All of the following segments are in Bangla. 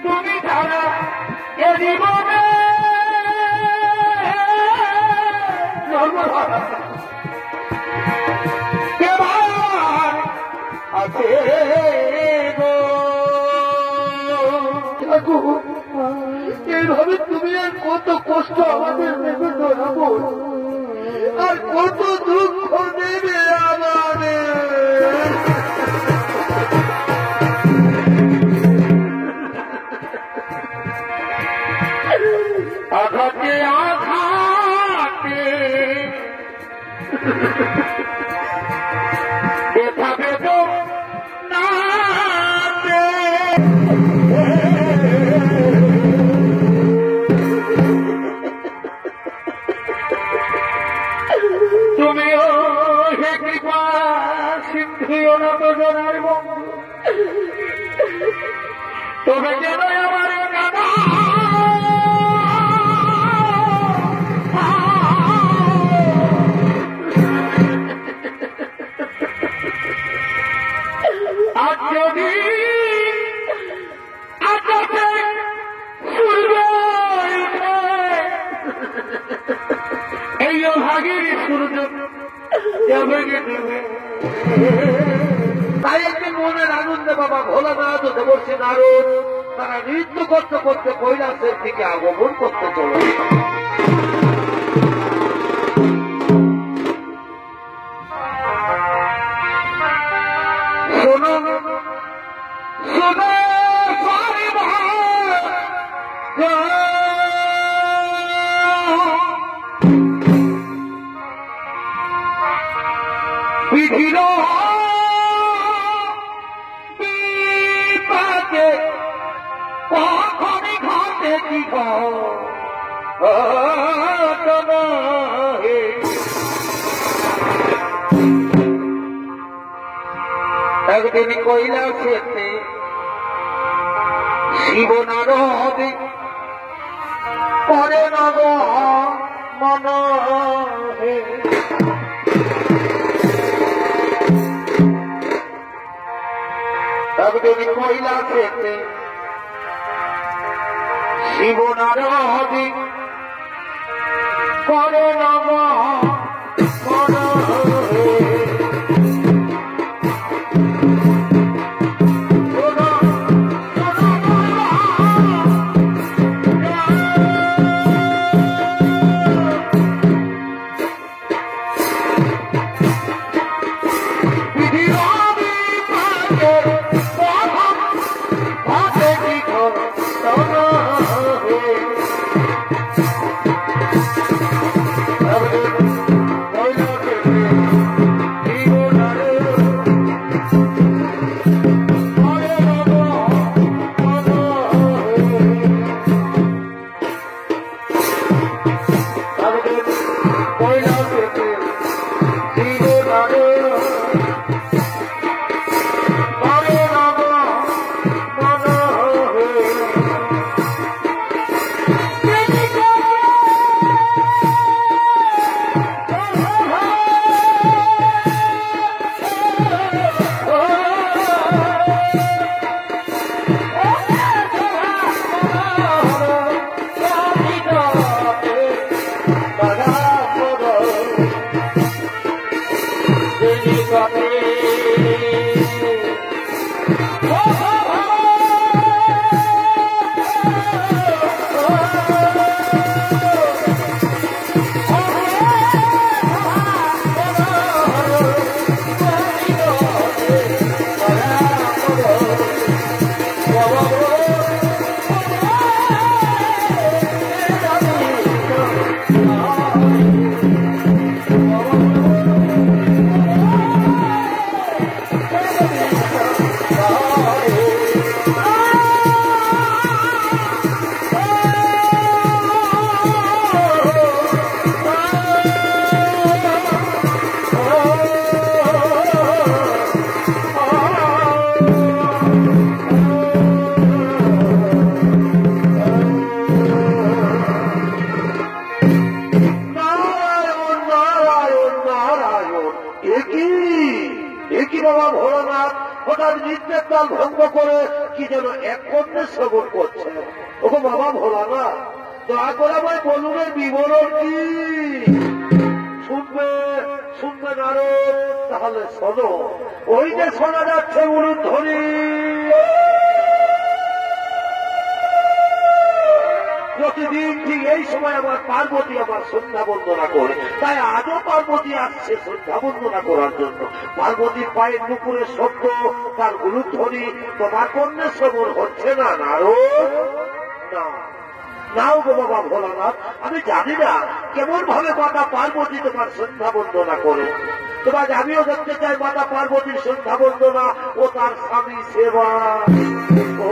তুমি ছাড়া এ জীবনে আছে এইভাবে তুমি আর কত কষ্ট আমাদের নেবে ধরাবো আর কত দুঃখ নেবে আমাদের। আঘাতে আঘাতে ব্যথা বেদনাতে তুমিও হে কৃপা সিন্ধু অনাথ জনের বন্ধু, তবে যেন আমার কাদা আজ যদি আকাশে সূর্য উঠে এই ভাগের সূর্য যাবে দেবে। তাই একদিন মনের আনন্দে বাবা ভোলানাথ ও দেবর্ষী নারদ তারা নৃত্য করতে করতে কৈলাসের দিকে আগমন করতে চলে। শোনো শোনো বিধির বিপাকে কখনই ঘটে কি ঘটনা একদিন কৈলাসেতে শিব নারদ করে নব মন একদিন কৈলাসেতে শিব নারদ করে নব মন তাল ভঙ্গ করে কি যেন এক কর্ণে শ্রবণ করছে। ওগো বাবা ভোলানাথ, দয়া করে আমার বলুনের বিবরণ কি শুনবে? শুনবে নারদ? তাহলে শোনো। ওই যে শোনা যাচ্ছে উলুধ্বনি, প্রতিদিন ঠিক এই সময় আমার পার্বতী আমার সন্ধ্যা বন্দনা করে। তাই আজও পার্বতী আসছে সন্ধ্যা বন্দনা করার জন্য। পার্বতীর পায়ের নুপুরে শব্দ, তার উলুধ্বনি তোমার কর্ণে শ্রবণ হচ্ছে না নারদ? না, নাও গো বাবা ভোলানাথ। আমি জানি না কেমন ভাবে মাতা পার্বতী তোমার সন্ধ্যা বন্দনা করে। তোমার আমিও দেখতে চাই মাতা পার্বতীর সন্ধ্যা বন্দনা ও তার স্বামী সেবা। ও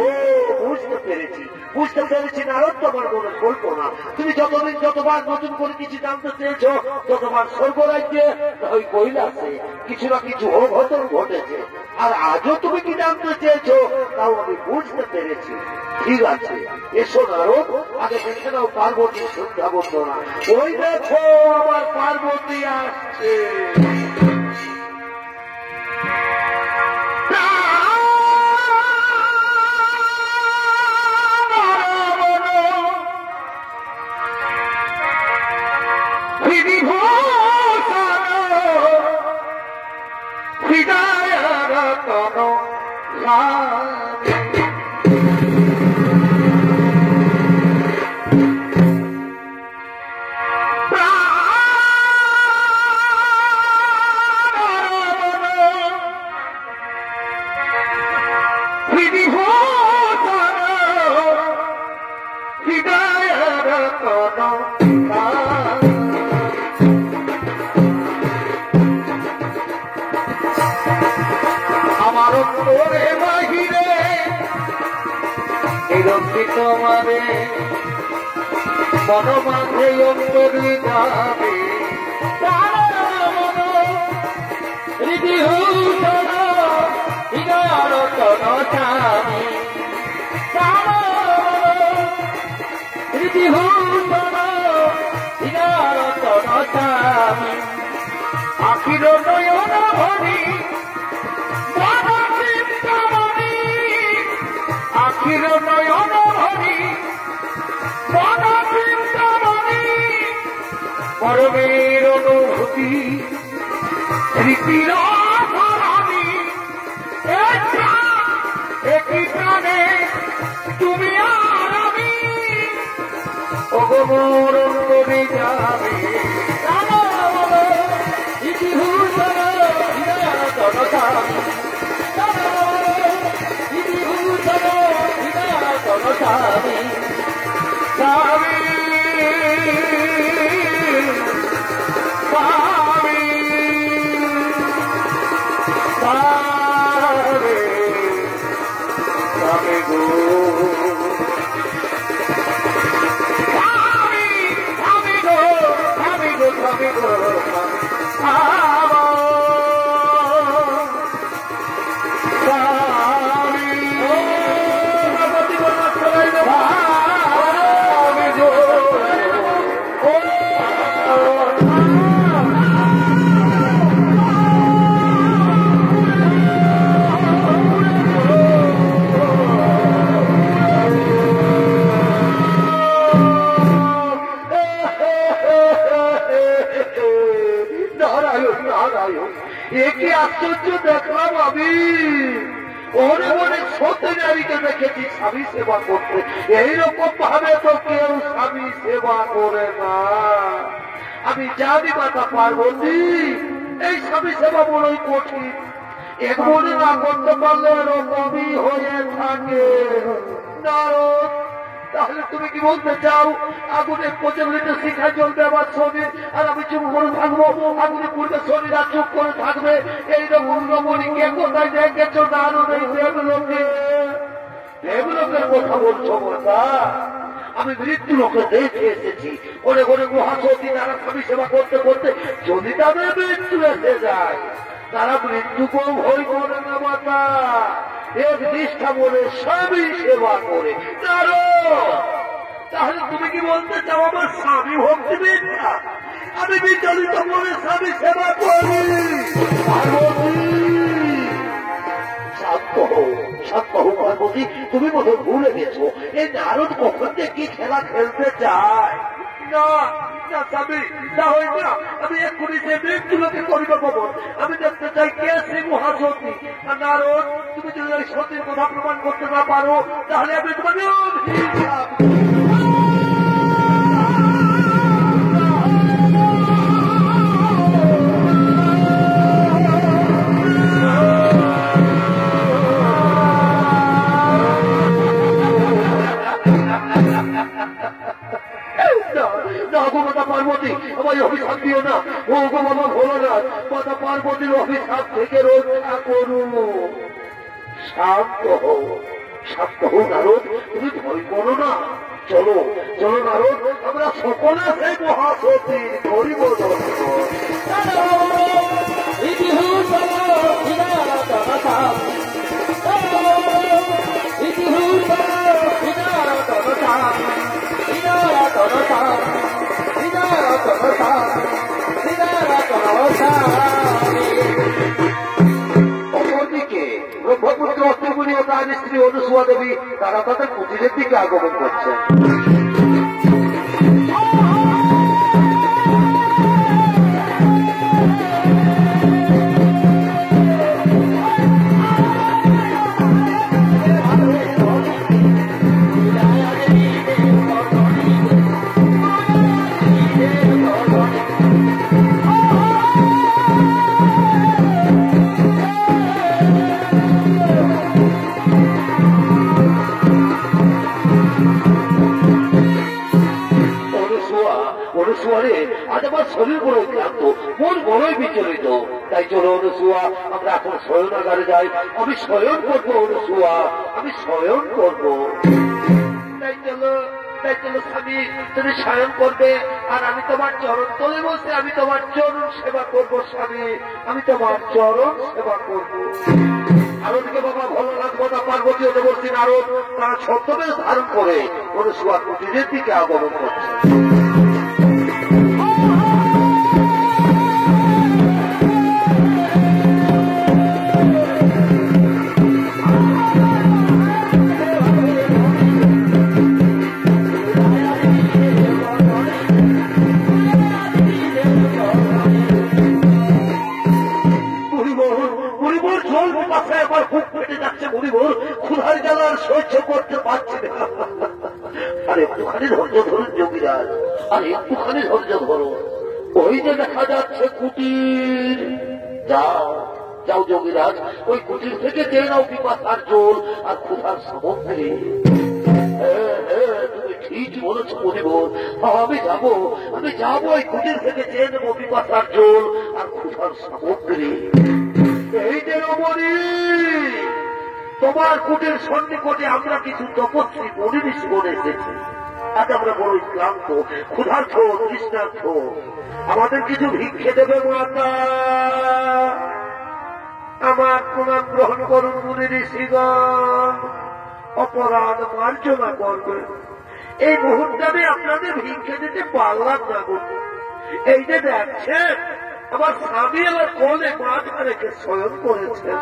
বুঝতে পেরেছি, বুঝতে পেরেছি নারদ, তোমার মনে কল্পনা। তুমি যতদিন যতবার নতুন করে কিছু জানতে চেয়েছ, ততবার স্বর্গরাজ্যে ওই কৈলাসে কিছু না কিছু অঘটন ঘটেছে। আর আজও তুমি কি জানতে চেয়েছ, তাও আমি বুঝতে পেরেছি। ঠিক আছে, এসো নারদ, আগে দেখে নাও পার্বতীর সন্ধ্যা বন্দনা। ওই দেখো আমার পার্বতী আসছে। তোমারে মন মাঝে অন্তরে যাবে হৃদিভূষণ হৃদয়ার তনচামি, হৃদিভূষণ হৃদয়ার তনচামি, আখির নয়ন ভরি আখির নয়ন ভরি পরমের অনুভূতি স্মৃতির ধরানি, একই প্রাণে তুমি আর আমি, ওগো মোর অন্তরে যাবে ইতিভূষণ হৃদয় তনচামি, ইতিভূষণ হৃদয় তনচামি, স্বামী স্বামী স্বামী স্বামী গো স্বামী স্বামী গো স্বামী গো স্বামী গো একই আশ্চর্য দেখলাম আমি। অনেক অনেক সত্যি নারীকে দেখেছি স্বামী সেবা করতে, এইরকম ভাবে তো কেউ স্বামী সেবা করে না। আমি জানি মাতা পার্বতী এই স্বামী সেবা বড়ই কঠিন, এক মনে না করতে পারলে এরকমই হয়ে থাকে। নারদ, তাহলে তুমি কি বলতে চাও আগুনে প্রচলিত শিখা জ্বলবে আমার শরীর, আর আমি চুপ করে থাকবো? আগুনে পূর্বে শরীর আর চুপ করে থাকবে? এইরকম রমণীকে কোথায় দেখেছ নারদ? এই দেবলোকে, দেবলোকের কথা বলছো মাতা? আমি মৃত্যু লোকে দেখে এসেছি। অনেক অনেক মহাসতী তারা স্বামী সেবা করতে করতে যদি তাদের মৃত্যু এসে যায়, তারা মৃত্যুকেও ভয় করে না মাতা, এক নিষ্ঠা বলে স্বামী সেবা করে। তাহলে তুমি কি বলতে চাও আমার স্বামী ভক্তি মিথ্যা? আমি বিচলিত মনে স্বামী সেবা করি। পার্বতী শান্ত হও, সাতবাহু পার্বতী, তুমি বোধহয় ভুলে গেছো এই নারদ কখন কি খেলা খেলতে চায়। না না স্বামী, না হয় না, আমি এক্ষুনি সে মৃত্যুলোকে করিব খবর। আমি দেখতে চাই কে সে মহাসতী। আর নারদ, তুমি যদি ওই সতীর কথা প্রমাণ করতে না পারো তাহলে আমি তোমাকে পার্বতী আমার অভিশাপ দিও না। ও গো বাবা ভোলানাথ, মাতা পার্বতীর অভিশাপ থেকে রক্ষা করুন। শান্ত হও, শান্ত হও নারদ, তুমি ভয় করো না। চলো চলো নারদ, আমরা সকলে সেই মহাসতী করিব দর্শন। অপরদিকে ব্রহ্মপুত্র অস্ত্রগুলি ও তার স্ত্রী অনুসুয়া দেবী তারা তাদের কুটিরের দিকে আগমন করছেন। আজ আমার শরীর বড়ই ক্লান্ত, মন বড়ই বিচলিত। তাই চলো অনুসুয়া, আমরা এখন শয়নাগারে যাই। আমি শয়ন করবো অনুসুয়া, আমি শয়ন করবো। তাই চলো স্বামী, তুমি শয়ন করবে আর আমি তোমার চরণ তলে বসে আমি তোমার চরণ সেবা করবো। স্বামী, আমি তোমার চরণ সেবা করবো। নারদকে বাবা ভোলানাথ, মাতা পার্বতী ও দেবর্ষী নারদ তারা ছদ্মবেশ ধারণ করে অনুসুয়া কুটিরের দিকে আগমন করছে। ক্ষুধার জ্বালার সহ্য করতে পারছি না। আর একটুখানি ধৈর্য ধরুন যোগীরাজ, আর একটুখানি ধৈর্য ধরো। ওই যে দেখা যাচ্ছে কুটির, যাও যাও যোগীরাজ, ওই কুটির থেকে চেয়ে নাও পিপাসার জল আর ক্ষুধার সামগ্রী। তুমি ঠিক বলেছ মনিবর, আমি যাবো ওই কুটির থেকে চেয়ে নেবো পিপাসার জল আর ক্ষুধার সামগ্রী। এই যে রমণী, তোমার কুটির সন্নিকটে আমরা কিছু তপস্বী মনি ঋষিগণ এসেছি। আজ আমরা বড়ই ক্লান্ত, ক্ষুধার্থ, তৃষ্ণার্থ। আমাদের কিছু ভিক্ষে দেবে মাতা? আমার প্রণাম গ্রহণ করুন মুনি ঋষিগণ, অপরাধ মার্জনা করবে। এই মুহূর্তে আমি আপনাদের ভিক্ষে দিতে পারলাম না। এই যে দেখছেন আমার স্বামী আমার কোলে মাথা রেখে শয়ন করেছেন।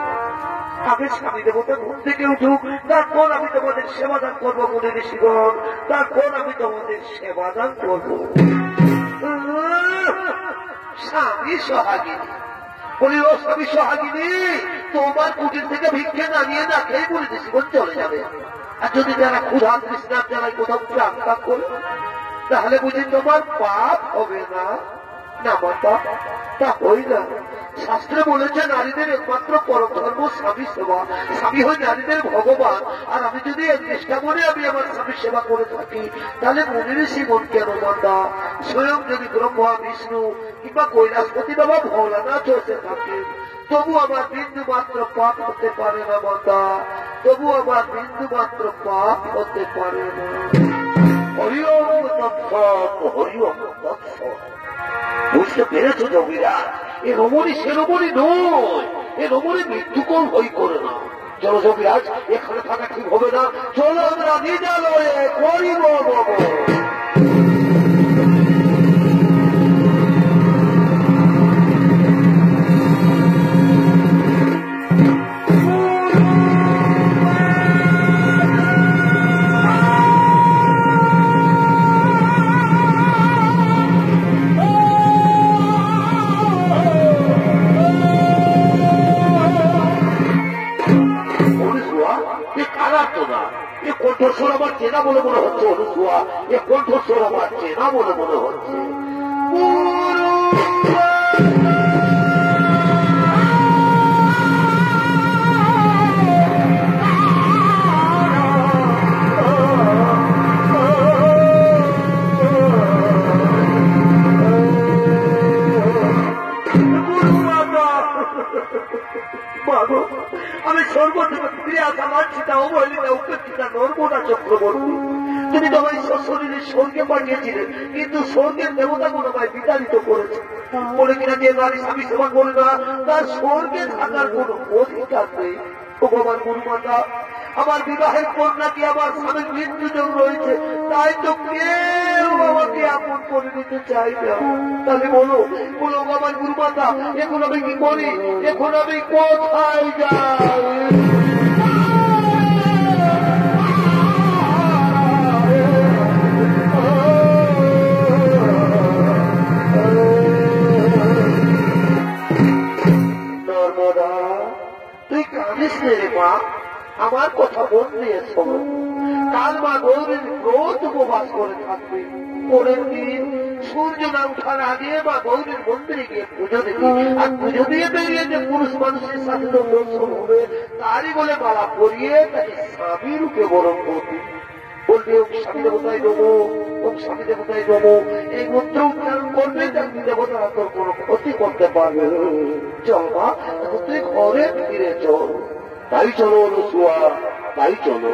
আগে স্বামী দেবতা ঘুম থেকে উঠুক, তারপর আমি তোমাদের সেবাদান করবো মুনি ঋষিগণ, তারপর আমি তোমাদের সেবাদান করবো। স্বামী সোহাগিনী বলি, ও স্বামী সোহাগিনী, তোমার কুটির থেকে ভিক্ষে না নিয়ে না খেয়ে মুনি ঋষিগণ চলে যাবে। আর যদি যারা ক্ষুধা তৃষ্ণার যারা কোথাও প্রাণ ত্যাগ করে তাহলে বুঝি তোমার পাপ হবে না? না মাতা, তা হই না। শাস্ত্রে বলেছে নারীদের একমাত্র পরম ধর্ম স্বামী সেবা। স্বামী হয় নারীদের ভগবান। আর আমি যদি এক চেষ্টা করে আমি আমার স্বামী সেবা করে থাকি তাহলে মুনি ঋষিগণ কেন মাতা? স্বয়ং যদি ব্রহ্মা, বিষ্ণু কিংবা কৈলাসপতি বাবা ভোলানাথ এসে থাকেন তবু আমার বিন্দু মাত্র পাপ হতে পারে না মাতা, তবু আমার বিন্দু মাত্র পাপ হতে পারে না। হরি ওম তৎসৎ, হরি ওম তৎসৎ। বুঝতে পেরেছো যোগীরা? এ রমণী সে রমণী নয়, এ রমণী মৃত্যুকর ভয় করে না। চলো যোগীরাজ, এখানে থাকা ঠিক হবে না, চলো আমরা নিজালয়ে করিব বাবা। অনুসুয়া, এ কারা তো না, এ কণ্ঠস্বর আমার চেনা বলে মনে হচ্ছে অনুসুয়া, এ কণ্ঠস্বর আমার চেনা বলে মনে হচ্ছে। আমি সর্বদেব ফিরে আসা মানছিটা অবহেলিতা উপেক্ষিতা নর্মদা চক্রবর্তী, তুমি তোমার ঈশ্বর শরীরে স্বর্গে পাঠিয়েছিলেন, কিন্তু স্বর্গের দেবতা গুলো আমায় বিতাড়িত করেছে বলে কিনা যে নারী স্বামী সেবা করে না তার স্বর্গে থাকার কোন অধিকার নেই। ভগবান গুরুমাতা, আমার বিবাহের কন্যাকে আমার স্বামীর মৃত্যুযোগ রয়েছে, তাই তো কেউ আমাকে আপন করে নিতে চাই না। তাহলে বলো বলো আমার গুরুমাতা, এখন আমি কি করি, এখন আমি কোথায় যাই? নর্মদা, তুই কাঁদিস রে মা, আমার কথা মন দিয়ে শোনো। কাল মা গৌরীর ক্রোধ উপবাস করে থাকবে। পরের দিন সূর্য না উঠার আগে মা গৌরীর মন্দিরে গিয়ে পুজো দেবে, আর পুজো দিয়ে বেরিয়ে যে পুরুষ মানুষের সাথে তো দর্শন হবে তারই বলে মালা পরিয়ে তাকে স্বামী রূপে বরণ করবে। বলবে ওম স্বামী দেবতায় নমো, ওম স্বামী দেবতায় নমো, এই মন্ত্র উচ্চারণ করবে, তাকে দেবতারা তোর কোন ক্ষতি করতে পারবে। চল মা, এখন তুই ঘরে ফিরে চল। তাই চলো অনুসুয়া, তাই চলো।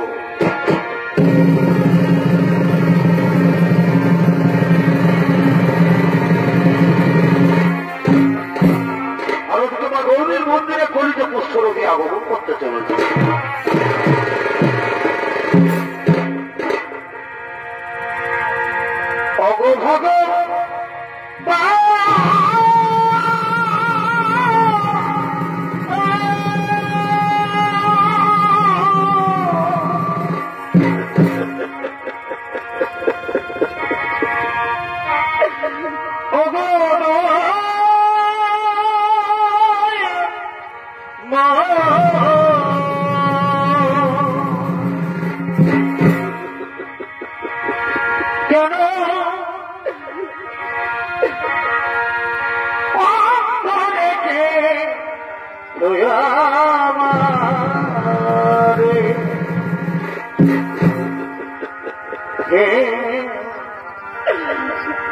আর তোমার গৌরীর মন্দিরে কলিতে পুষ্পরবী আগমন করতে চলেছে। অগভগ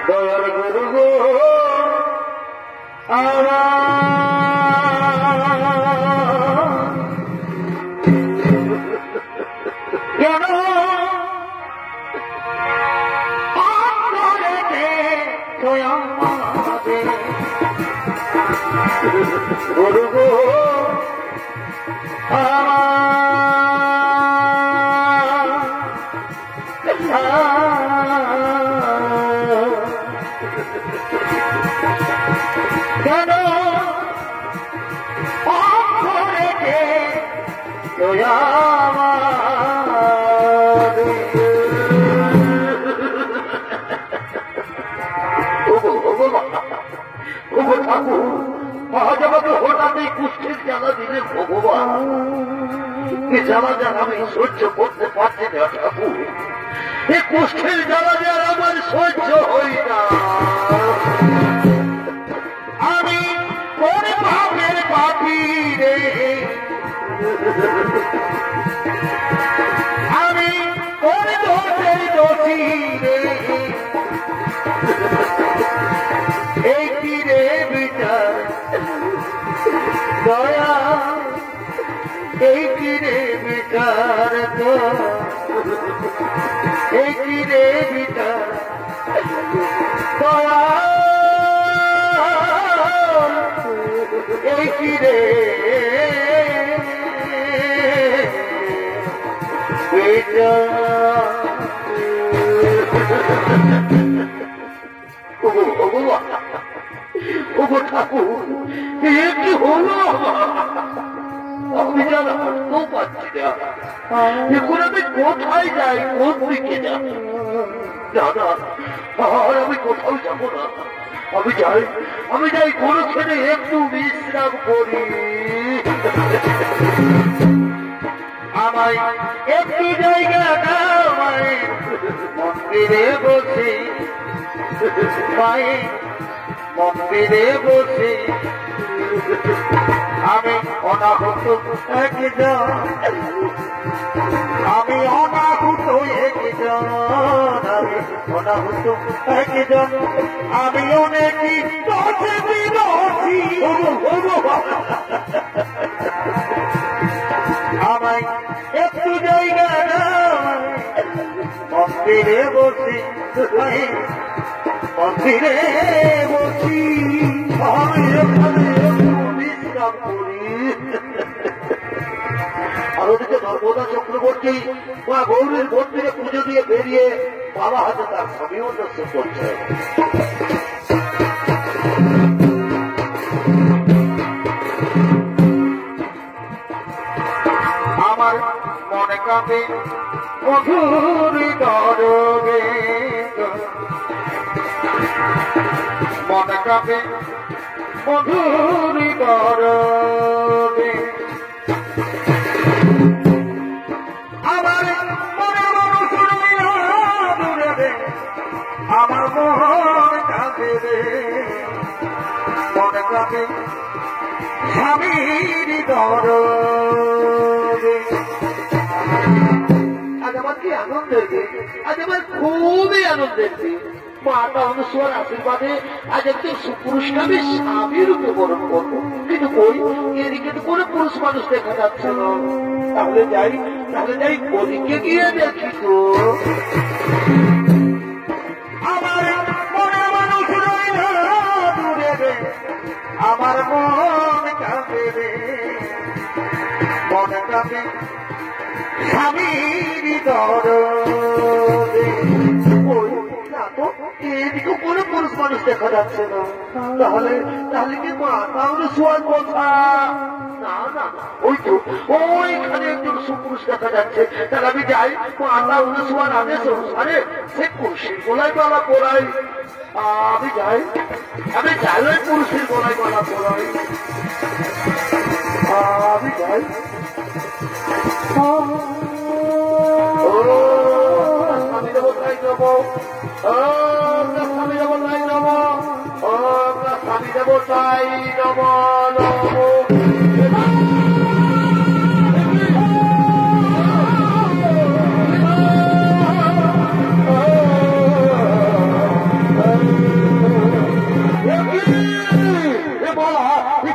দয়ার গুরু গো কেন গুরু গো কেন আজ আমাকে হঠাৎ এই কুষ্ঠের জ্বালা দিলে ভগবান, এই জ্বালা জ্বালা আমি সহ্য করতে পারছি না ঠাকুর, এই কুষ্ঠের জ্বালা জ্বালা আমার সহ্য হই না। আমি কোন ভাবের পাপি রে, আমি কোন দোষের দোষী রে, এই কি রে বিচার দয়া, এই কি রে বিচার তো, এই কি রে বিচার দয়া, এই কি রে বিচার। ওগো ঠাকুর, এ কি হলো? আমি যেন হাঁটতেও পারছি না, এখন আমি কোথায় যাই, কোন দিকে যাই? না না, আর আমি কোথাও যাব না, আমি যাই কোনো ছেড়ে একটু বিশ্রাম করি। আমায় একটু জায়গা দাও মায়ের মন্দিরে বসে, মায়ের মন্দিরে বসে আমি অনাহুত একজন, আমি অনাহুত একজন, আমি অনাহুত একজন, আমি অনেকই দশে বিরোধী। আমায় একটু জায়গা মন্দিরে বসি, মন্দিরে বসি আমি এখানে বিশ্রাম করি। আর ওদিকে নর্মদা চক্রবর্তী মা গৌরীর মন্দিরে পুজো দিয়ে বেরিয়ে বাবা হাতে তার স্বামীও দর্শন করছে। আমার মনে কাঁপে মধুরী দরবে, মনে কাঁপে মধুরী দরবে, আমার মনে মানুষ দূরে রে, আমার মন কাঁপে রে, মনে কাঁপে স্বামীর দরবে। আজ আমার কি আনন্দের দিন, আজ আমার খুবই আনন্দের দিন। মাতা অনুসর আশীর্বাদে আজ একজন সুপুরুষকে আমি স্বামী রূপে বরণ করবো, কিন্তু কই এদিকে তো কোনো পুরুষ মানুষ দেখা যাচ্ছে না। তাহলে যাই ওদিকে গিয়ে দেখি তো। আমার মনে মানুষ রইল দূরে রে, আমার মন কাঁপে রে, মনে কাঁপে স্বামীর দরবে। এদিকে কোনো পুরুষ মানুষ দেখা যাচ্ছে না। তাহলে কি মাতা অনুসর কথা? না না, ওই তো ওইখানে একজন সুপুরুষ দেখা যাচ্ছে। তাহলে আমি যাই মাতা অনুসর আদেশ অনুসারে সে পুরুষের গলায় মালা পরাই। আমি যাই ওই পুরুষের গলায় মালা পরাই। আমি যাই। স্বামী দেবতাই নম, স্বামী দেবতাই নম, স্বামী দেবতাই নম নম।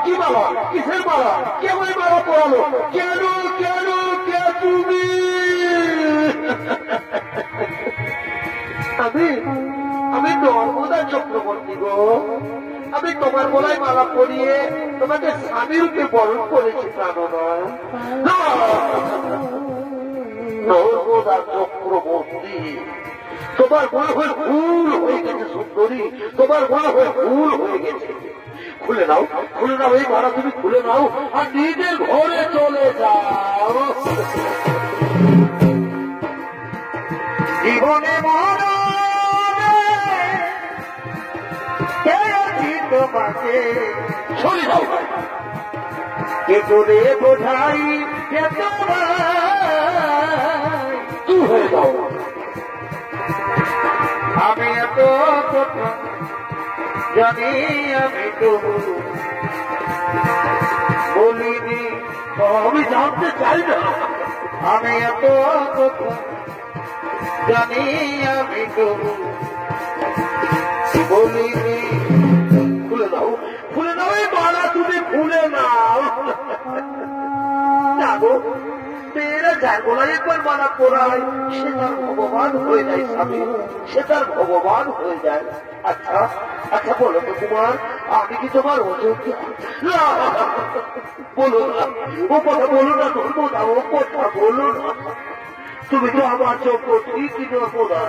কি মালা, কিসের মালা, কে ওই মালা পড়ালো, কেন কেন কে তুমি? আমি নর্মদা চক্রবর্তী গো, আমি তোমার গলায় মালা পরিয়ে তোমাকে স্বামী রূপে বরণ করেছি প্রাণনয়। নর্মদা চক্রবর্তী, তোমার মনে হয় ভুল হয়ে গেছে সুন্দরী, তোমার মনে হয় ভুল হয়ে গেছে। খুলে নাও এই মালা, তুমি খুলে নাও আর নিজের ঘরে চলে যাও। জীবনে তোমাকে চলে যাও, কে করে বোঝাই তুই হয়ে যাও। আমি এত কথা জানি, আমি তবু বলিনি, আমি জানতে চাই না। আমি এত কথা জানি, আমি তবু বলিনি। খুলে নাও এই মালা, তুমি খুলে নাও। জানো মেয়েরা যার গলায় একবার মালা পরায় সে তার ভগবান হয়ে যায় স্বামী, সে তার ভগবান হয়ে যায়। আচ্ছা বলো তো কুমার, আমি কি তোমার অযোগ্য? বলো না, ও কথা বলো না, নর্মদা ও কথা বলো না। তুমি তো আমার যোগ্য ঠিকই নর্মদা,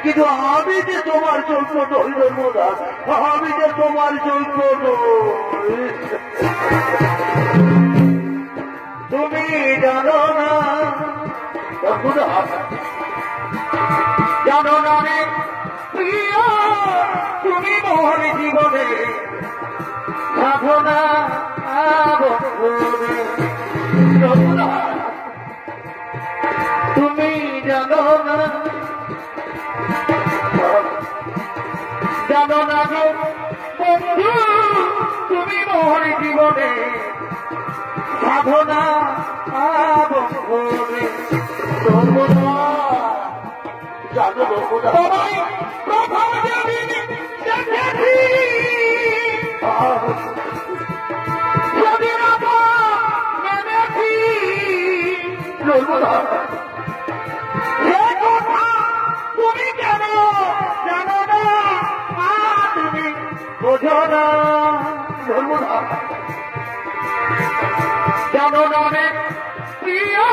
কিন্তু আমি যে তোমার যোগ্য নই নর্মদা, আমি যে তোমার যোগ্য নই। তুমি জানো না রে প্রিয়, তুমি মোর জীবনে সাধনা জানো না জানো না গো বন্ধু তুমি মোর জীবনে সাধনা বন্ধুরে সর্বদা জানো তোমায় প্রথম যেদিন দেখেছি সেদিন আমার নেমেছি সর্বদা সে কথা তুমি কেন জানো না তুমি বোঝো না সর্বদা জানো না রে প্রিয়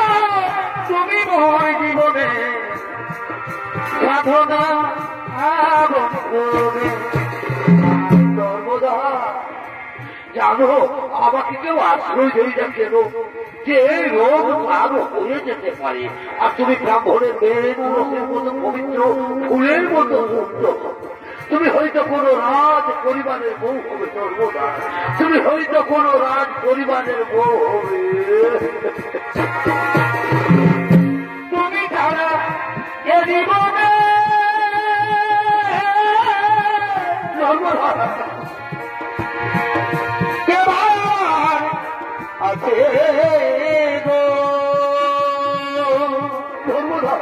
তুমি মোর জীবনে সাধনা সর্বদা জানো আমাকে কেউ আশ্রয় দেয় না কেন যে এই রোগ আরো হয়ে যেতে পারে আর তুমি ব্রাহ্মণের মেয়ের মতো পবিত্র ফুলের মতো সুন্দর তুমি হয়তো কোন রাজ পরিবারের বউ হবে সর্বদা তুমি হয়তো কোন রাজ পরিবারের বউ হবে তুমি ছাড়া এ জীবনে কেবার আছে গো সর্বদা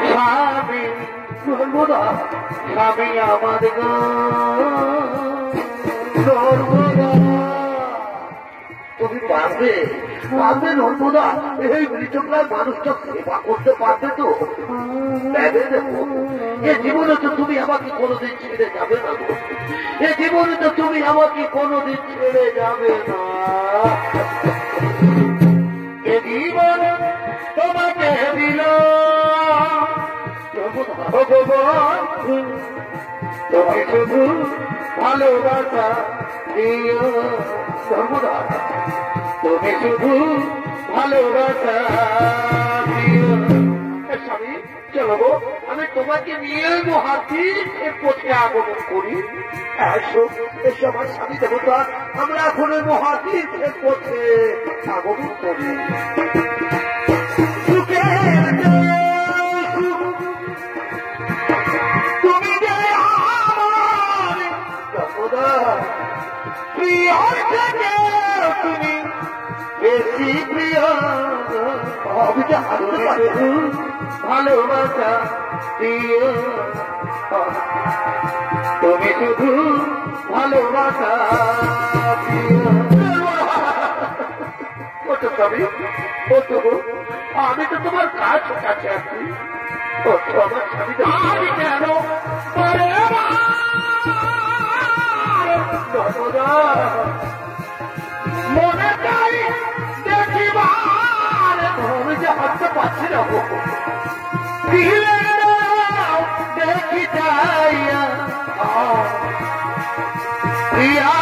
স্বামী সর্বদা স্বামী আমার গো সর্বদা তুমি পারবে পারবে নর্মদা এই মৃতপ্রায় মানুষটা সেবা করতে পারবে তো ভেবে দেখো এ জীবনে তো তুমি আমাকে কোনোদিন ছেড়ে যাবে না এ জীবনে তো তুমি আমাকে কোনোদিন ছেড়ে যাবে না এ জীবন তোমাকে দিল ভগবান তুমি শুধু ভালোবাসা দিও সর্বদা তুমি শুধু ভালোবাসা দিও স্বামী চলো গো আমি তোমাকে নিয়ে মহাতীর পথে আগমন করি এসো এসো আমার স্বামী দেবতা আমরা এখন মহাতীর পথে আগমন করি তুমি যে আমার সর্বদা প্রিয় থেকে তুমি বেশি প্রিয় ভালোবাসা দিও তুমি শুধু ভালোবাসা দিও আমি তো তোমার কাছে কাছে আছি আমার স্বামী কেন মনে চাই দেখিবার আমি যে হাঁটতে পারছি না দেখি যাইয়া প্রিয়া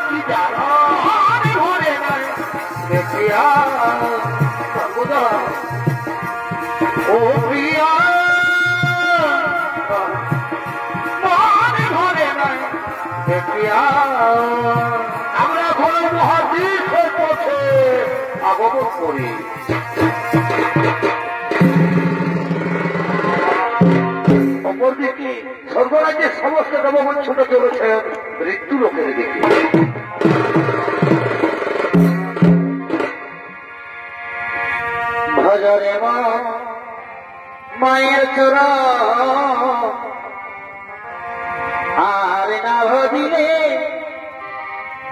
কি জানো ঘরে নাই দেখিয়া সর্বদা ও প্রিয়া ঘরে নাই দেখিয়া আমরা ঘরে মহাতীর্থের পথে আগমন করি অপরদিকে স্বর্গরাজ্যের সমস্ত দেবগণ ছুটে চলেছেন মৃত্যু লোকের দিকে ভজরে মায়ের চোরা আর না ভজিলে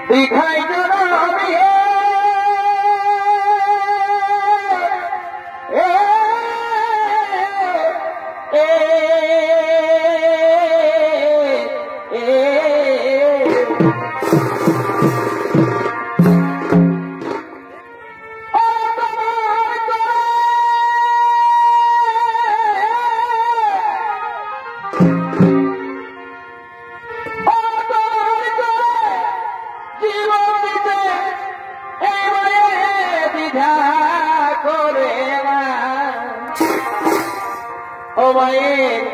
দিখাই জনমে মায়ের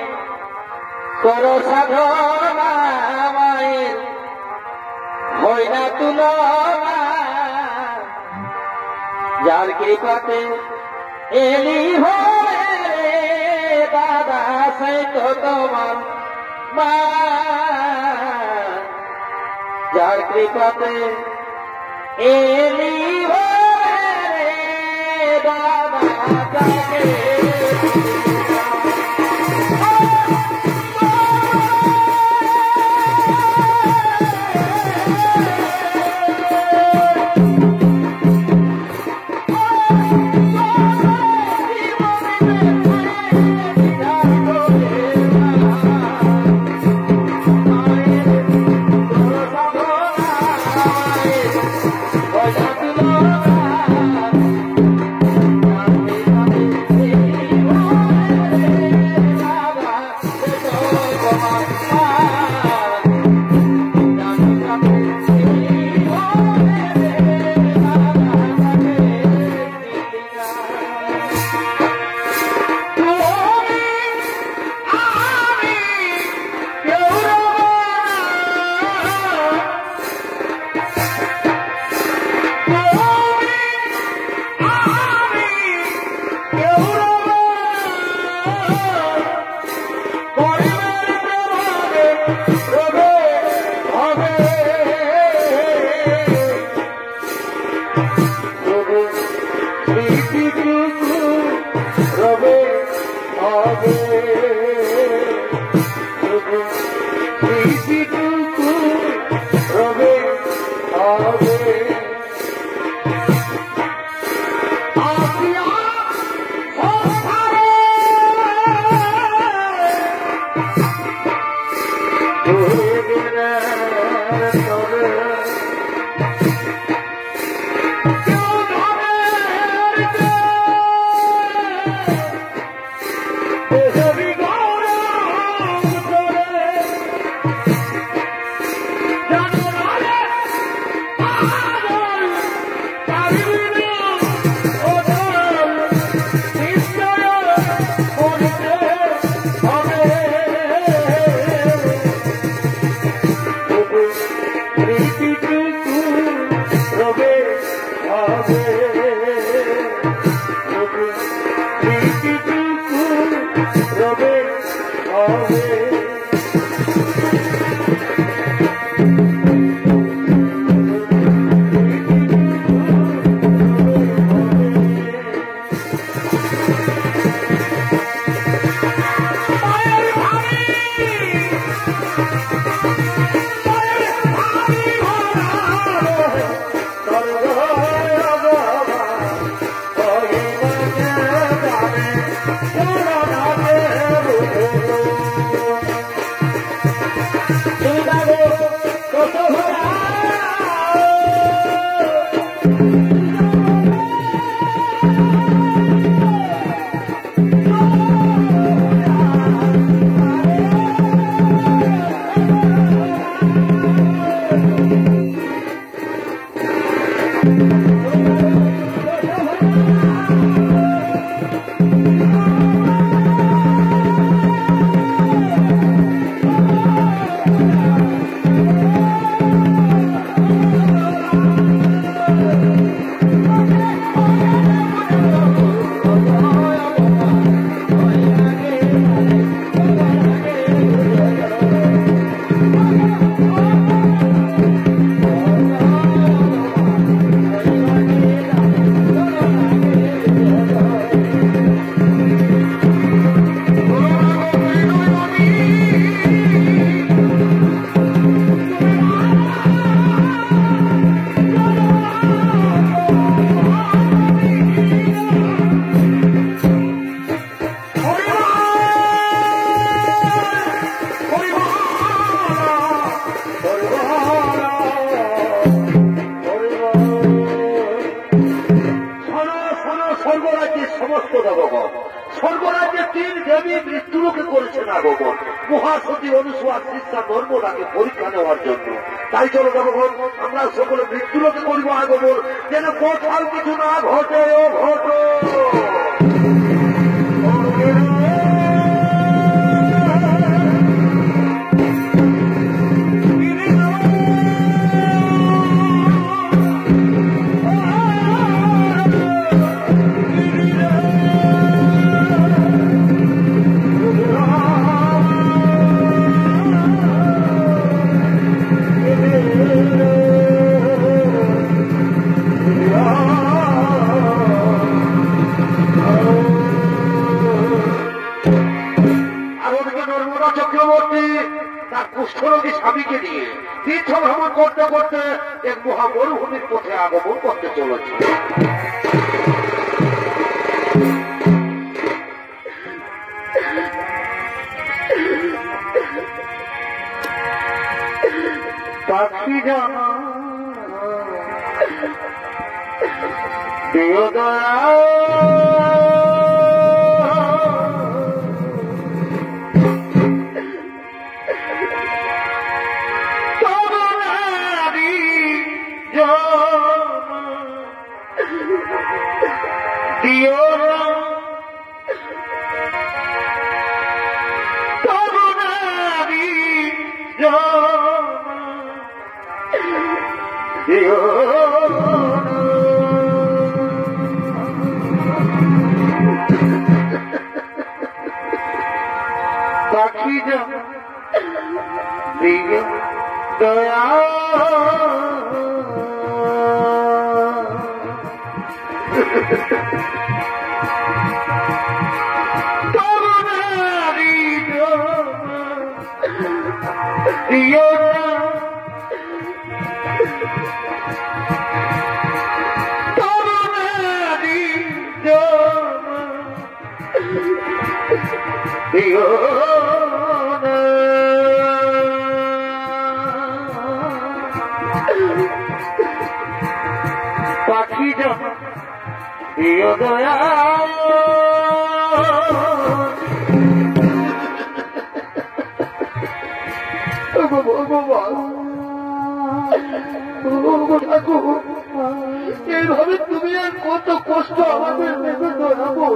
কর সাধনা মায়ের হয় না তুলনা যার কৃপাতে এলি হয়ে দাদা সে তো তোমার মা, যার কৃপাতে এলি হয়ে দাদা তাকে মহাসতী অনুসুয়া শিক্ষা ধর্মটাকে পরীক্ষা নেওয়ার জন্য। তাই চলো জগৎ আমরা সকলে মৃত্যুলোকে করিব আগমন, যেন কোথাও কিছু না ঘটে ও ঘটো। Oh করতে করতে এক মহা মরুভূমির পথে আগমন করতে চলেছে। পাখি জানা দিও দয়া পাখি দয়া পাখি দিও দয়া এইভাবে তুমি আর কত কষ্ট আমাদের দেবে ধরাবো,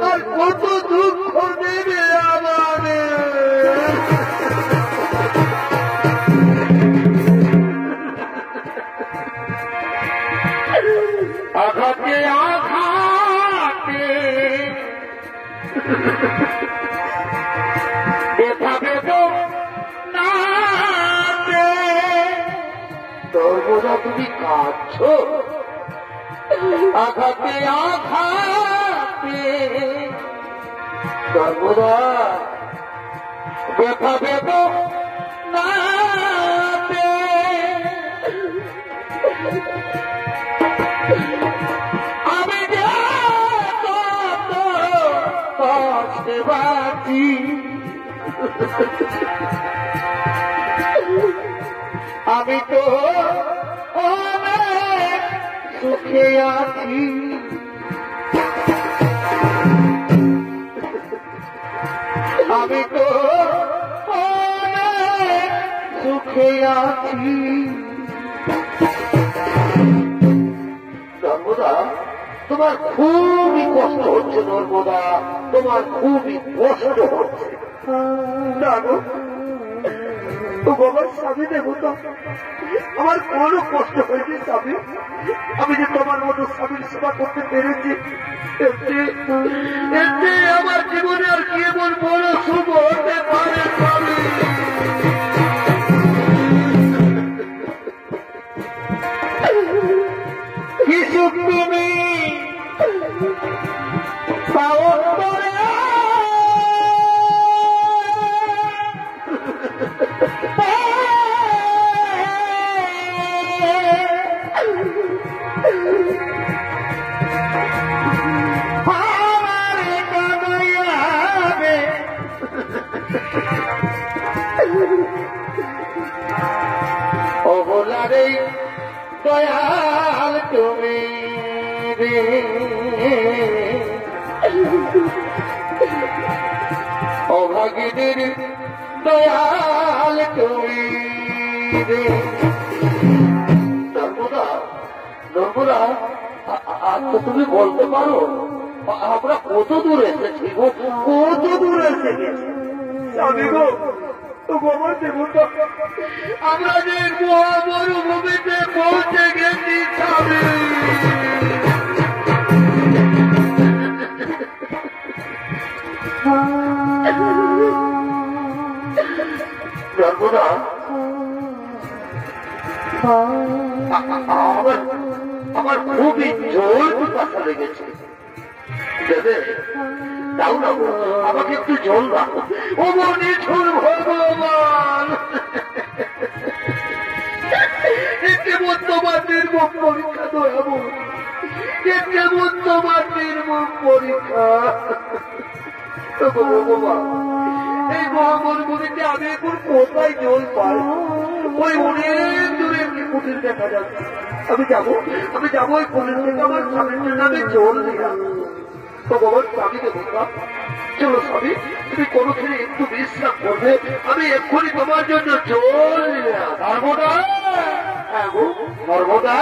আর কত দুঃখ দেবে আমাদের। আঘাতে আঘাতে দেখাবে তো না, তোর বোঝা তুমি কাঁদছ। আঘাতে আঘাতে তোর বোঝা দেখাবে তো না, আমি কষ্টে বাঁচি, আমি তো অনেক সুখে আছি। আমি তো অনেক সুখে আছি। নর্মদা, তোমার খুবই কষ্ট হচ্ছে। নর্মদা, তোমার খুবই কষ্ট হচ্ছে। না গো, বাবার স্বামী দেবতা, আমার কোনো কষ্ট হয়েছে স্বামী। আমি যে তোমার মতো স্বামীর সেবা করতে পেরেছি, এতে আমার জীবনে আর কি এমন বড় শুভ হতে পারে স্বামী। কি সুখ তুমি পাওন করে, অবলারে দয়াল তুমি রে, অভাগিনীর দয়াল তুমি রে। নর্মদা, নর্মদা, আর তো তুমি বলতে পারো আমরা কত দূর এসেছি গো, কত দূর এসে গেছি স্বামী গো। আমরা যে মরুভূমিতে পৌঁছে গেছি স্বামী। নর্মদা, আমার খুবই জোর পিপাসা লেগেছে। দেবে দাও না গো, আমাকে একটু জল দাও। ও নিঠুর ভগবান, কেমন তোমার নির্মম পরীক্ষা দয়াবো, এ কেমন তোমার নির্মম পরীক্ষা। এই মহামরুভূমিতে আমি এখন কোথায় জল পাই? ওই অনেক দূরে একটি কুটির দেখা যাচ্ছে। আমি যাবো ওই কুটির থেকে আমার স্বামীর জন্য আমি জল নিয়ে আসবো। ভগবান স্বামীকে বললাম, চলো স্বামী, তুমি কোনোখানে একটু বিশ্রাম করবে, আমি এক্ষুনি তোমার জন্য জল নিয়ে আসবো। নর্মদা, হ্যাঁ গো নর্মদা।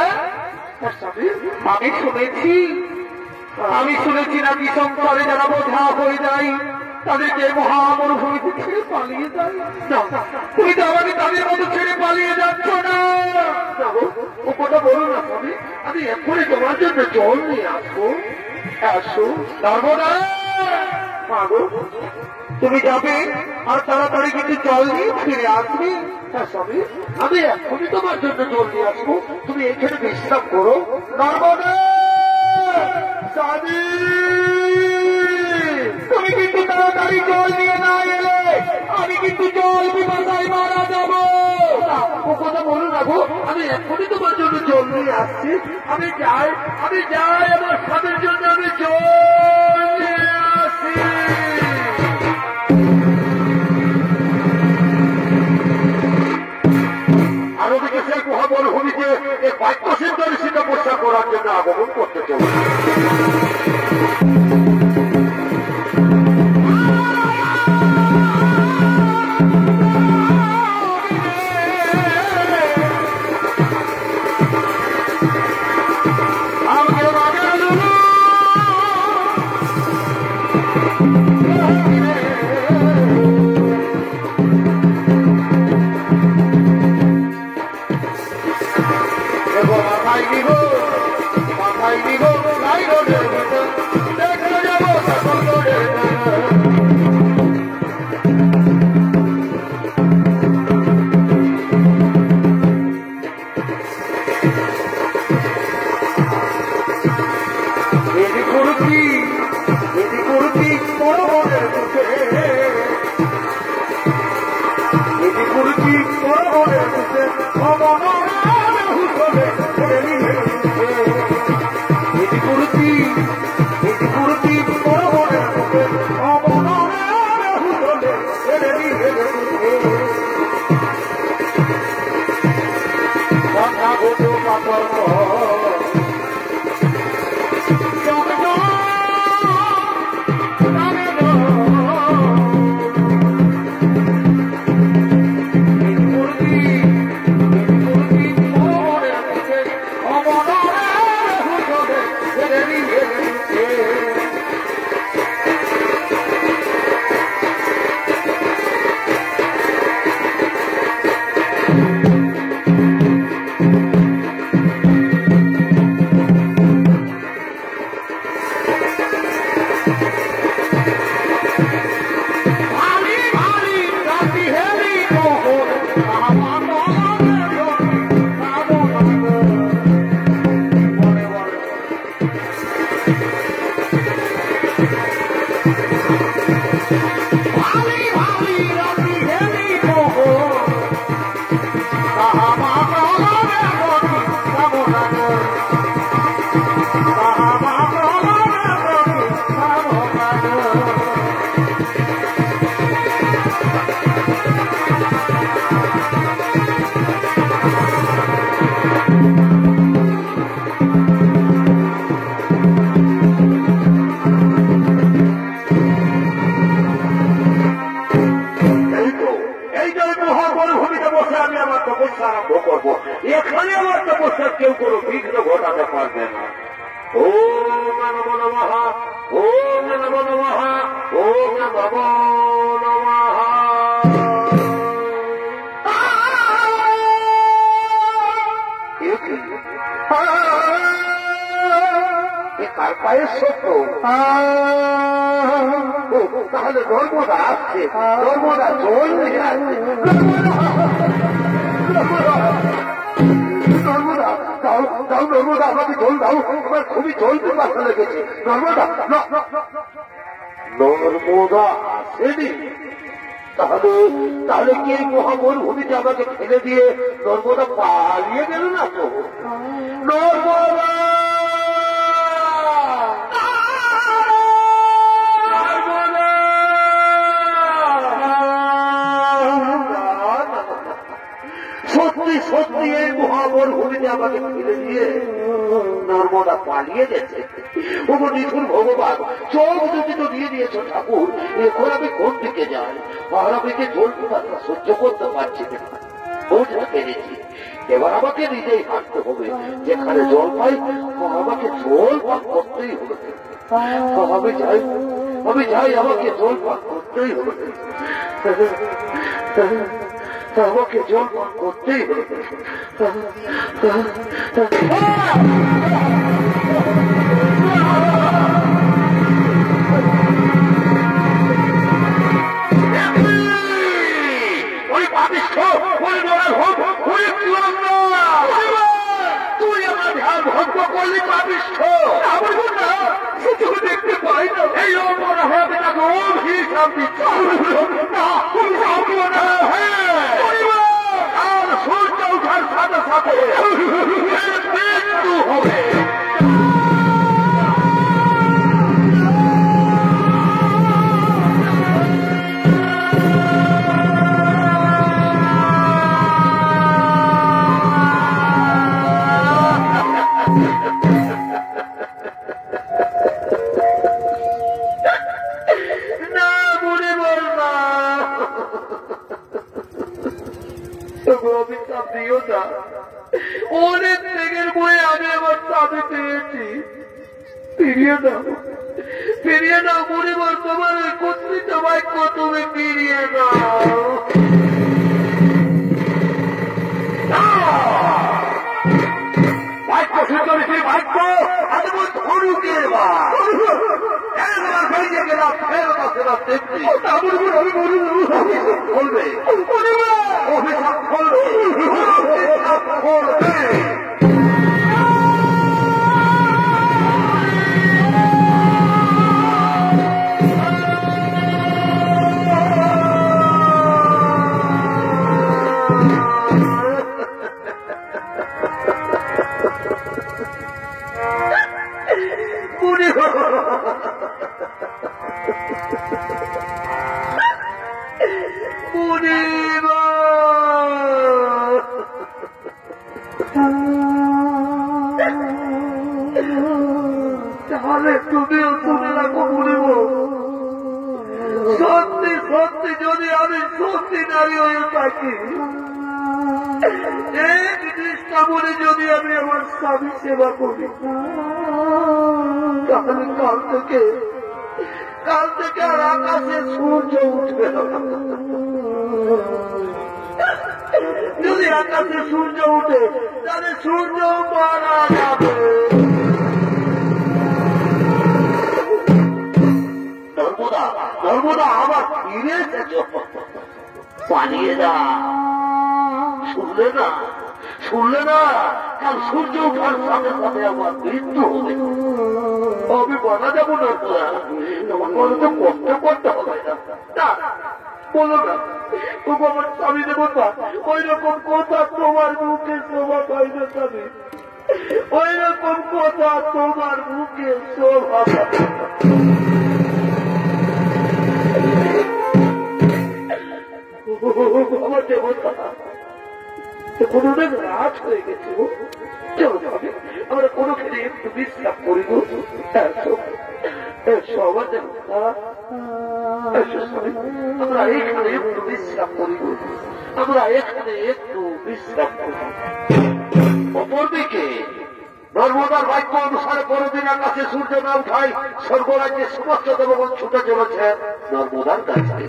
স্বামী, আমি শুনেছি নাকি সংসারে যারা বোঝা হয়ে যায় তাদেরকে মহামরুভূমিতে ছেড়ে পালিয়ে যায়। তুমি তো আমাকে তাদের মতো ছেড়ে পালিয়ে যাচ্ছ না। ও কথা বলো না স্বামী, আমি এক্ষুনি তোমার জন্য জল নিয়ে আসবো। আসো নর্মদা। মাগো, তুমি যাবে আর তাড়াতাড়ি কিন্তু জল নিয়ে ফিরে আসবে। হ্যাঁ স্বামী, আমি এক্ষুনি তোমার জন্য জল নিয়ে আসবো, তুমি এখানে বিশ্রাম করো। নর্মদা, স্বামী, তুমি কিন্তু তাড়াতাড়ি জল নিয়ে না এলে আমি কিন্তু জল পিপাসায় মারা যাবো। ও কথা বলো না গো, আমি এক্ষুনি তোমার জন্য জল নিয়ে আসছি। আমি যাই আমার স্বামীর জন্য আমি জল নিয়ে আসি। আর ওদিকে সেই মহামরুভূমিতে এই বাক্যসিদ্ধ ঋষি তপস্যা করার জন্য আগমন করতে চলছে। তাহলে নর্মদা আসছে, নর্মদা জল নিয়ে আসছে। নর্মদা দাও দাও, নর্মদা আমাকে জল দাও, আমার খুবই জল পিপাসা লেগেছে। নর্মদা নর্মদা আসেনি। তাহলে তাহলে কি এই মহামরুভূমিতে আমাকে ফেলে দিয়ে নর্মদা পালিয়ে গেল না তো? নর্মদা সত্যি সত্যি এই মহামরুভূমিতে আমাকে ফেলে দিয়ে নর্মদা পালিয়ে গেছে। ওগো নিঠুর ভগবান, চোখ দুটি তো দিয়ে দিয়েছ ঠাকুর, এখন আমি কোন দিকে যাই? আর আমি যে জল ফুটাটা সহ্য করতে পারছি না, বুঝতে পেরেছি। এবার আমাকে নিজেই হাঁটতে হবে, যেখানে জল পাই আমাকে জল পান করতেই হবে। আমি যাই, আমাকে জল পান করতেই হবে, আমাকে জল পান করতেই হবে। তুই আমার ধ্যান ভঙ্গ করলি পাপিষ্ঠ, দেখতে পাই না। এই মনে হবে না গভীর শান্তি আর সূর্য ওঠার সাথে সাথে মৃত্যু হবে। অনেক ত্যাগের বয়ে আমি আমার স্বামী পেয়েছি, ফিরিয়ে দাও পরিবার, তোমার ওই কর্তৃত বাক্য তুমি ফিরিয়ে দাও। বাক্য সুচরিত বাক্য ধনুকে গেলাম ফেরত আসে না দেখছি বলবে অভিশাপ করবে। তাহলে তুমিও শুনে রাখো মুনিব, সত্যি সত্যি যদি আমি সত্যি নারী হয়ে থাকি, এক নিষ্ঠা বলে যদি আমি আমার স্বামী সেবা করি, তাহলে কাল থেকে আর আকাশে সূর্য উঠবে না। যদি আকাশে সূর্য উঠে তাহলে সূর্য মারা যাবে। নর্মদা আবার ফিরে এসেছ, পালিয়ে যা। শুনলে না কাল সূর্য ওঠার সাথে সাথে আমার মৃত্যু হবে। আমি মারা যাবো নর্মদা, তোমার মনে তো কষ্ট করতে হবে না। বলো না তবু আমার স্বামী দেবতা, ওই রকম কথা তোমার মুখে শোভা পাই না স্বামী, ওই রকম কথা তোমার মুখে শোভা পাই না। আমার দেবতা কোনো অনেক রাত হয়ে গেছে, আমরা কোনোখানে একটু বিশ্রাম করিব। সবার দেবতা আমরা এখানে একটু বিশ্রাম করিব, অপরদিকে নর্মদার বাক্য অনুসারে পরদিন আকাশে সূর্য না উঠায় স্বর্গরাজ্যের সমস্ত দেবগণ ছুটে চলেছেন নর্মদার কাছে।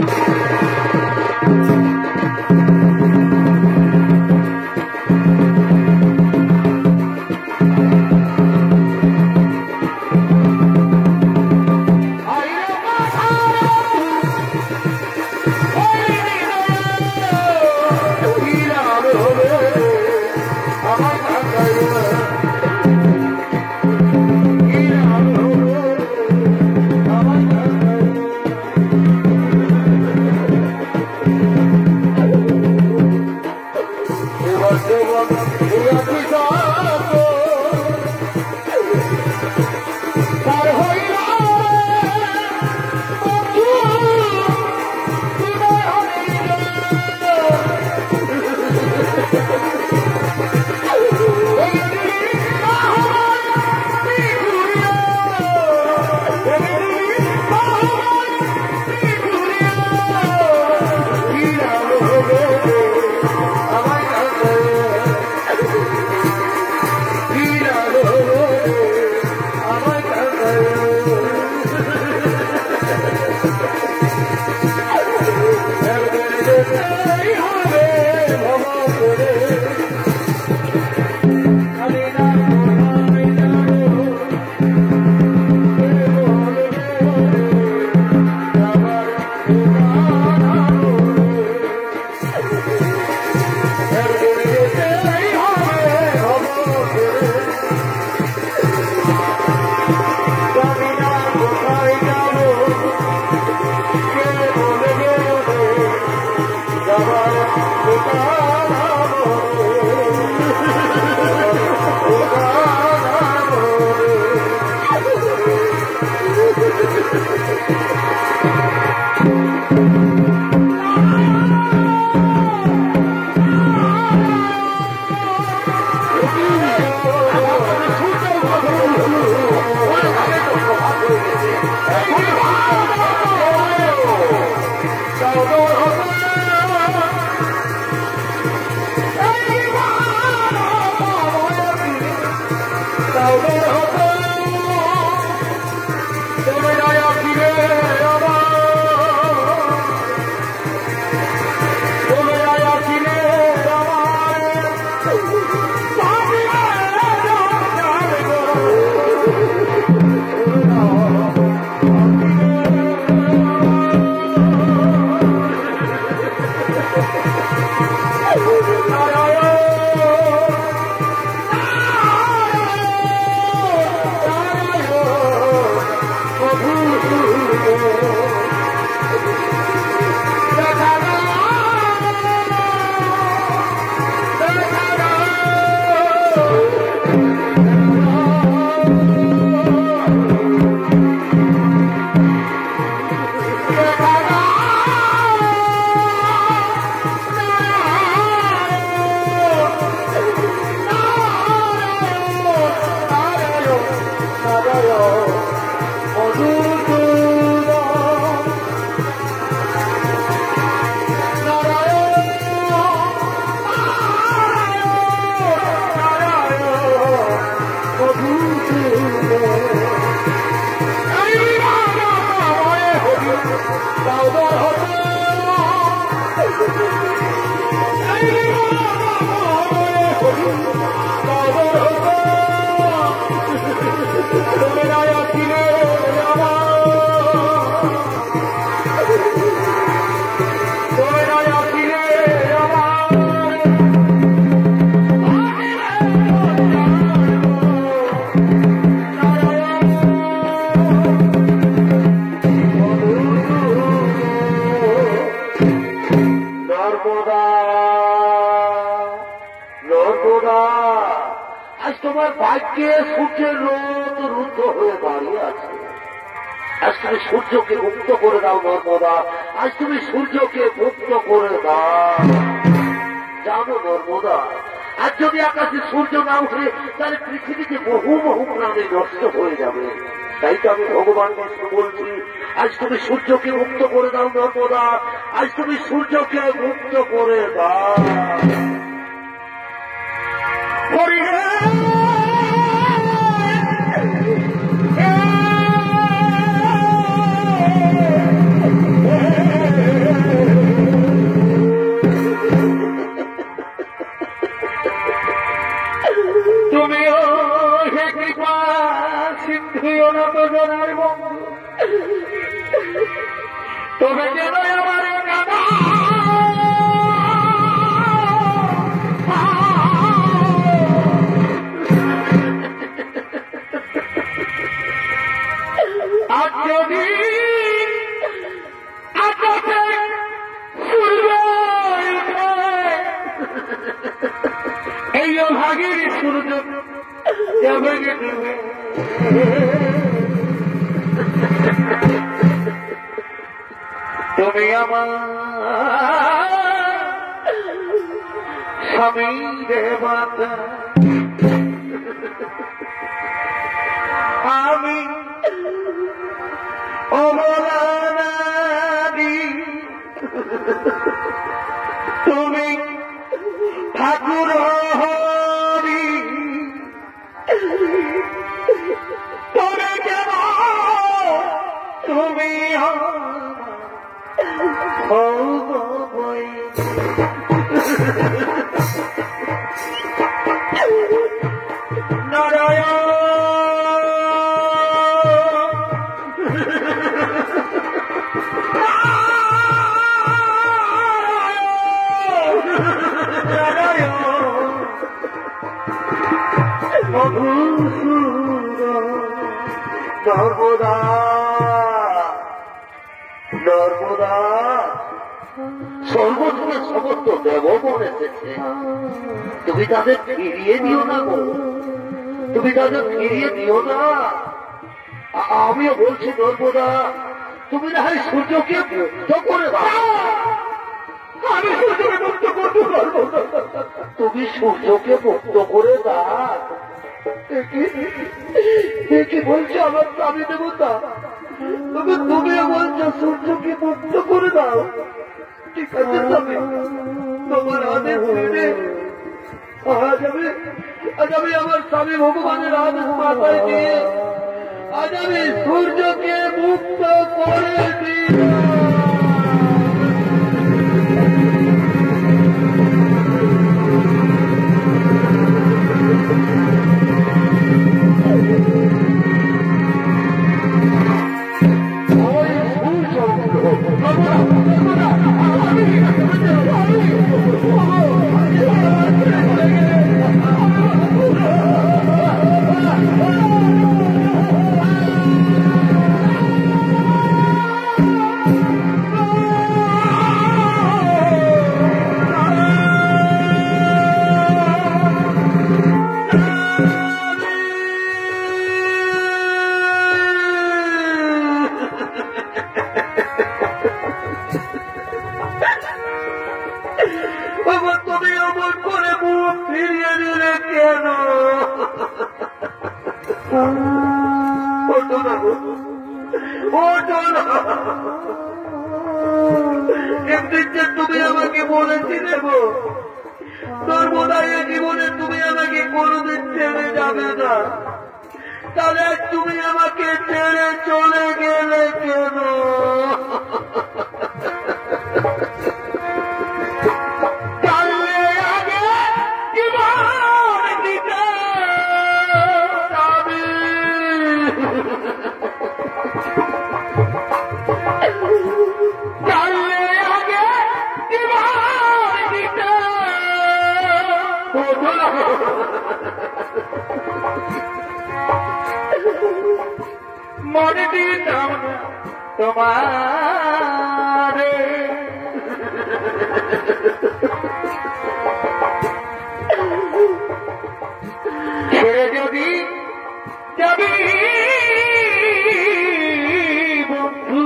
আজ তোমার ভাগ্যে সূর্যের রোদ রুদ্ধ হয়ে দাঁড়িয়ে আছে। আজ তুমি সূর্যকে মুক্ত করে দাও নর্মদা, আজ তুমি সূর্যকে মুক্ত করে দাও। জানো নর্মদা, আজ যদি আকাশে সূর্য না উঠে তাহলে পৃথিবীতে বহু বহু প্রাণী নষ্ট হয়ে যাবে। তাই তো আমি ভগবান বিষ্ণু বলছি, আজ তুমি সূর্যকে মুক্ত করে দাও নর্মদা, আজ তুমি সূর্যকে মুক্ত করে দাও। তুমিও হে কৃপা সিন্ধু অনত জনার বন্ধু, তবে যেন আমার কাদা আজ যদি আকাশে সূর্য উঠে, এই ভাগের সূর্য যাবে ডুবে। তুমি আমার স্বামী দেবতা, আমি অবলাদি, তুমি ঠাকুর হরি, তুমি কেন তুমি নারায়ণ নর্মদা নর্মদা, সর্বত্র সমস্ত দেবগণ এসেছে, তুমি তাদের ফিরিয়ে দিও না গো, তুমি তাদের ফিরিয়ে দিও না। আমিও বলছি নর্মদা, তুমি না হয় সূর্যকে মুক্ত করে দাও। আমি সূর্যকে মুক্ত করতে পারবো না। তুমি সূর্যকে মুক্ত করে দাও। কি বলছো আমার স্বামী দেবতা, তুমিও বলছো সূর্যকে মুক্ত করে দাও। ঠিক আছে স্বামী, তোমার আদেশ মেনে আজ আমি আমার স্বামী ভগবানের আদেশ মাথায় দিয়ে আজ আমি সূর্যকে মুক্ত করে দিই। তুমি অমন করে মুখ ফিরিয়ে দিলে কেন? ওঠো না, ওঠো না। একদিন যে তুমি আমাকে বলেছিলে গো, তোর বোধহয় জীবনে তুমি আমাকে কোনোদিন ছেড়ে যাবে না, তাহলে তুমি আমাকে ছেড়ে চলে গেলে কেন? মনে দিতাম তোমার ছেড়ে যদি যাবি বন্ধু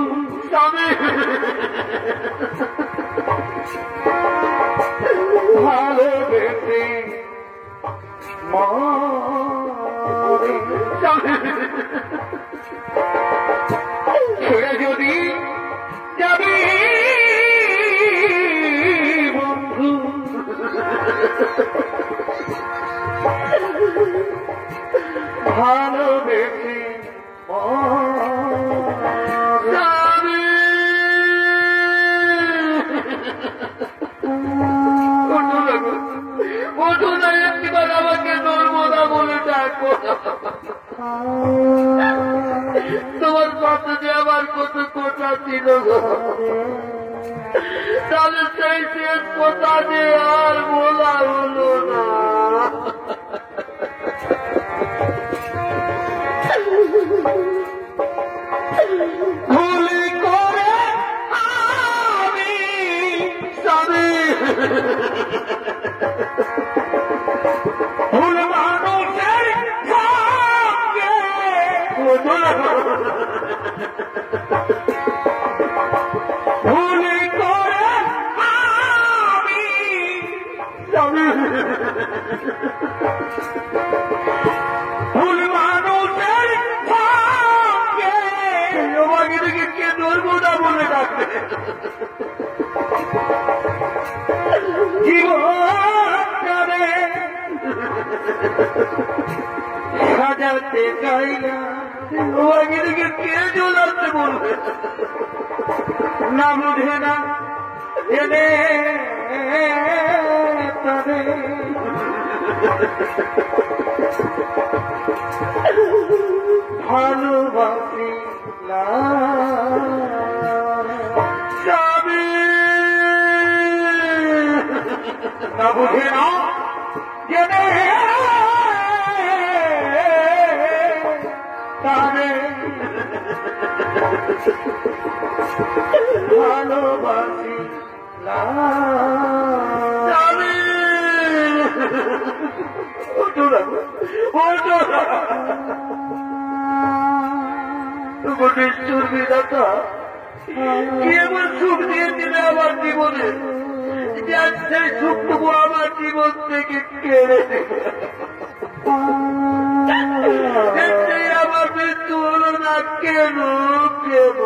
স্বামী, ভালোবেসে মরে ছেড়ে যদি যাবি বন্ধু, ভালোবেসে ওঠো না, একটিবার আমাকে নর্মদা বলে ডাকো। তোমার সাথে যে আমার কত কথা ছিল, তাহলে সেই শেষ কথা যে আর বলা হলো না। ভুল করে আমি স্বামী, ভুল মানুষের সঙ্গে ভুল করে আমি স্বামী, ভুল মানুষের সঙ্গে আমাকে দেখে কে ধরবো না বলে ডাকবে। জীবনে সাজাতে চাই না, আমাকে দেখে কে জ্বলাতে বলবে না, বুঝে না এনে তাদের ভালোবাসি না, বুঝে না জেনে তারে ভালোবাসি নিষ্ঠুর বিধাতা, কি এমন সুখ দিয়েছিলে আমার জীবনে, সেই সুখটুকু আমার জীবন থেকে কেড়ে দেবে। আমার মৃত্যু হলো না কেন? কেন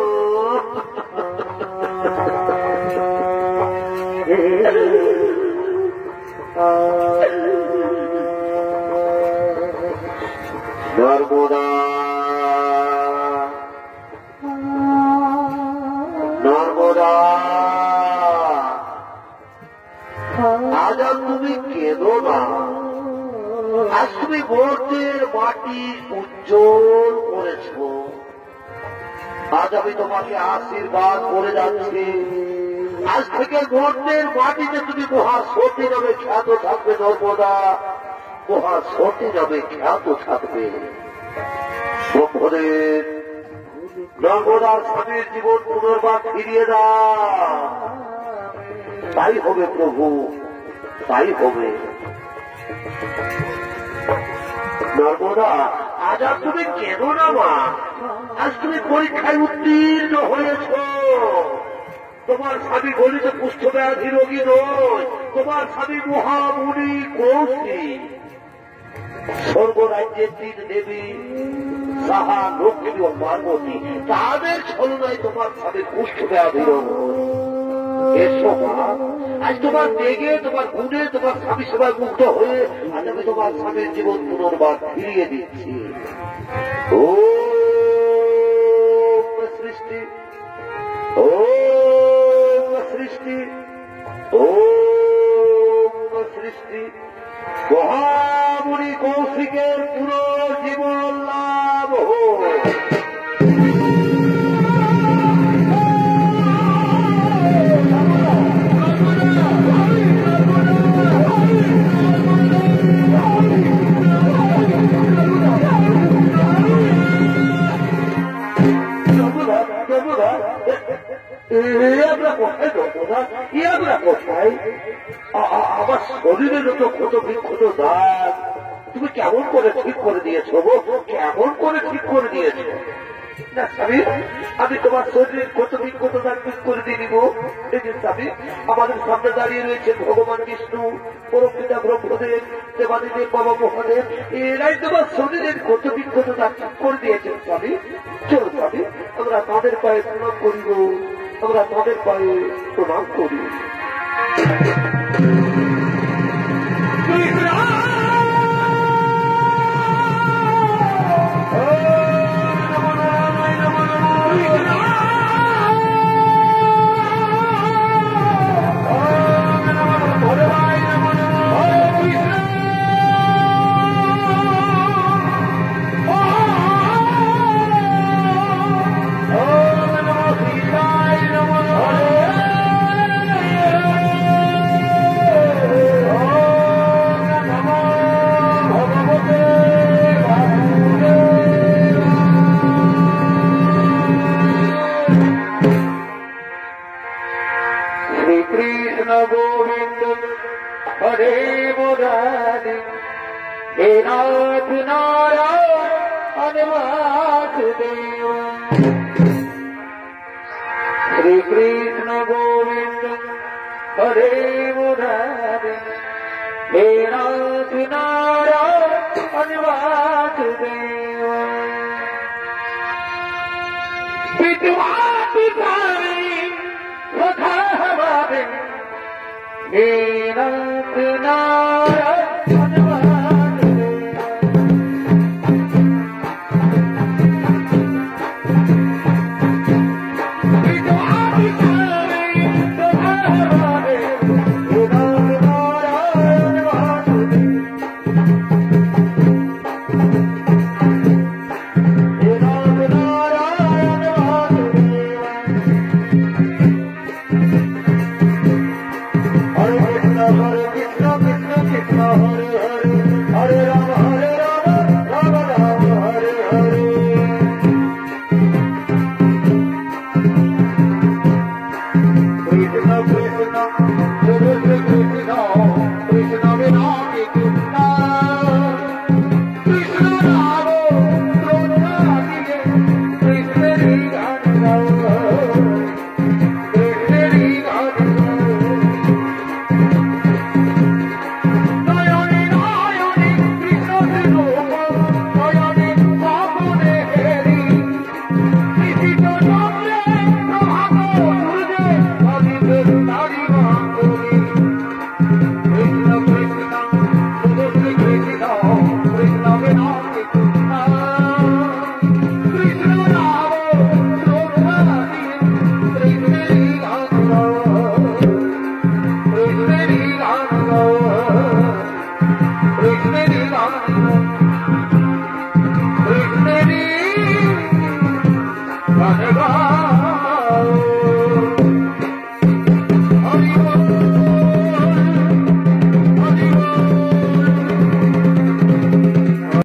তুমি গর্তের মাটি উজ্জ্বল করেছ। আজ আমি তোমাকে আশীর্বাদ করে যাচ্ছি। আজ থেকে গর্তের মাটিতে তুমি মহাসতী নামে খ্যাত থাকবে। নর্মদা মহাসতী নামে খ্যাত থাকবে। ব্রহ্মদেব নর্মদার স্বামীর জীবন পুনর্বার ফিরিয়ে দাও। তাই হবে প্রভু, তাই হবে। নর্মদা আজ আর তুমি কেন না মা? আজ তুমি পরীক্ষায় উত্তীর্ণ হয়েছ। তোমার স্বামী গলিত কুষ্ঠব্যাধি রোগী নয়, তোমার স্বামী মহামুনি কৌশিক। স্বর্গরাজ্যের তিন দেবী সাহা, লক্ষ্মী ও পার্বতী, তাদের ছলনায় তোমার স্বামী কুষ্ঠব্যাধি রোগ। এসো মা, আজ তোমার দেগে, তোমার গুণে, তোমার স্বামী সেবায় মুগ্ধ হয়ে আজ আমি তোমার স্বামীর জীবন পুনর্বার ফিরিয়ে দিচ্ছি। ও সৃষ্টি, ও সৃষ্টি, ও সৃষ্টি। মহামুনি কৌশিকের পুনর্জীবন লাভ হোক। আমার শরীরে যত ক্ষত বিক্ষত দাগ তুমি কেমন করে ঠিক করে দিয়েছো গো? কেমন করে ঠিক করে দিয়েছো? না স্বামী, আমি তোমার শরীরের ক্ষত বিক্ষত দাগ ঠিক করে দিয়ে দিব। এই যে স্বামী, আমাদের সামনে দাঁড়িয়ে রয়েছে ভগবান বিষ্ণু, পরমপিতা ব্রহ্মদেব, দেবাদিদেব, বাবা মহাদেব। এরাই তোমার শরীরের ক্ষত বিক্ষত দাগ ঠিক করে দিয়েছেন স্বামী। চলো স্বামী, আমরা তাদের পায়ে প্রণাম করিব, আমরা তাদের পায়ে প্রণাম করি। श्री कृष्ण गोविंद हरे मुरारी हे नाथ नारायण वासुदेव। पितवा पितारी सखा हमारे हे नाथ नारायण